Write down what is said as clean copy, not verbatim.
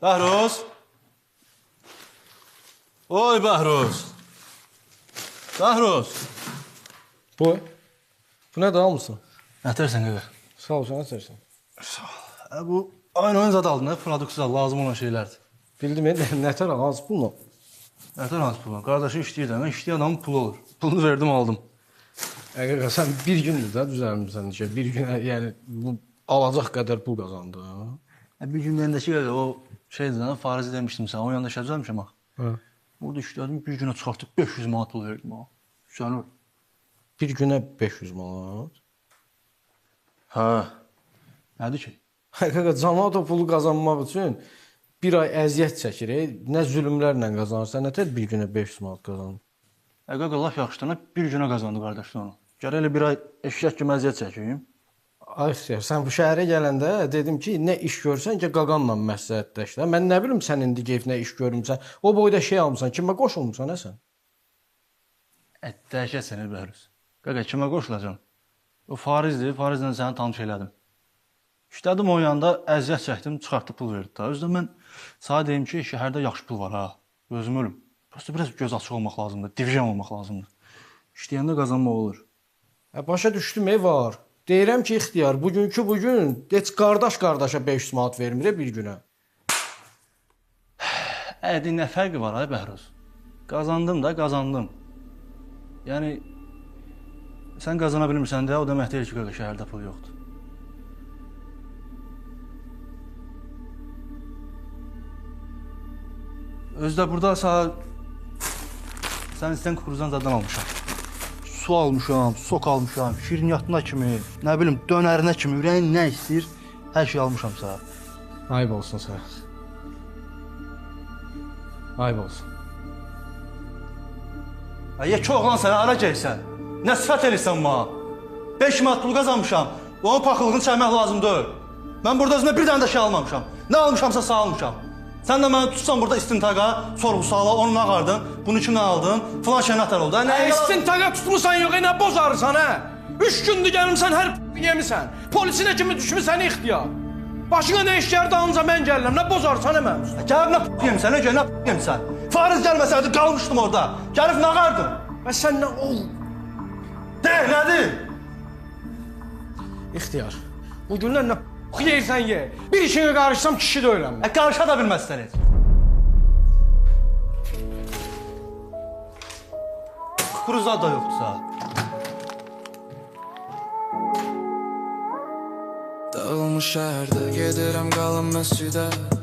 Bəhruz. Oy Bəhruz. Bəhruz. Bu ne almışsın? Nətərsən qaqa? Sağ ol, sen netersin? Sağ ol. Bu oyun zad aldın, produksiya lazım olan şeylərdir. Bildim, neter az bunu. Nətər hansı pulun? Qardaşı işləyir də, mən işləyən adamın pulu olur. Pulunu verdim, aldım. Əgər sen bir gündür də düzəlmirsən ki, bir gün yani bu alacaq qədər pul qazandı. Bir gün məndəki qaqa o şeydir də, farizi demişdim sən, o yanında işə düzəlmişəm ha. Hə. Orada işlədim, bir günə çıxartıb 500 manat pul verdim ha. Güzel oldu. Bir günə 500 manat. Hə. Nədir ki? Qaqa, cəmaət o pulu qazanmaq üçün bir ay əziyyət çəkir. Nə zülmlərlə qazanırsan, nətər bir günə 500 manat qazanır. Qaqa, laf yaxşıdana bir günə qazandı qardaşlar onu. Gərək elə bir ay eşək kimi əziyyət çəkeyim. Ay xeyr, sən bu şəhərə gələndə dedim ki, nə iş görsən ki, qaqanla məsləhətləş. Mən nə bilim sən indi gəlib nə iş görmüsən. O boyda şey almısan, kimə qoşulmusan nə sən? Dəhşət sənə Bəhruz. Qaqa, kimə qoşulacam? O farizdir, farizlə səni tanış elədim. İşlədim o yanda, əziyyət çəkdim, çıxartdı pul verdi da. Özdə mən sana deyim ki, şəhərdə yaxşı pul var ha. Gözüm ölüm. Prosta biraz göz açıq olmaq lazımdır, divijan olmaq lazımdır. İşləyəndə qazanmaq olur. Başa düşdüm, var. Deyirəm ki, ixtiyar, bugünkü bugün heç qardaş-qardaşa 500 manat vermir bir günə. Nə fərqi var ay Bəhruz? Qazandım da, qazandım. Yəni, sən qazana bilmirsən də, o demək deyil ki, şəhərdə pul yoxdur. Özdə burada sən istəyən kukuruzdan zadan almışam. Su almışam, sok almışam, şirinyatına kimi, nə bilim, dönərinə kimi, ürəyin nə istəyir, hər şey almışam sana. Ayıb olsun sənə. Ayıb olsun. Yekə oğlan sənə hara gəlsən? Nə sifət eləyirsən bana? 5 manat pul qazanmışam, onun paxıllığını çəkmək lazım deyil. Mən burada özümə bir dənə də şey almamışam. Nə almışamsa sağ almışam. Sən də məni tutsan burada istintaqa, sorğu-suala, onu nə qardın, bunu kimdən aldın, filan şey nətər oldu. İstintaqa tutmusan yox, nə bozarırsan hə? 3 gündür gəlmişsən, hər yemisən. Polisinə kimi düşmüsən ixtiyar. Başına nə iş gəldi anca mən gəlirəm, nə bozarsan mən? Gəlib nə yemisən, nə yemisən? Fariz gəlməsəydi qalmışdım orada. Gəlib nə qardın? Və sən nə ol? De, nədir? İxtiyar, bu günlər nə yeyirsən ye. Bir işinə qarışsam kişi də öləm. Qarışa da bilməzsən heç. Kukuruzlar da yoxdursa. Dağılmış şəhərdə gedirəm qalın məscidə.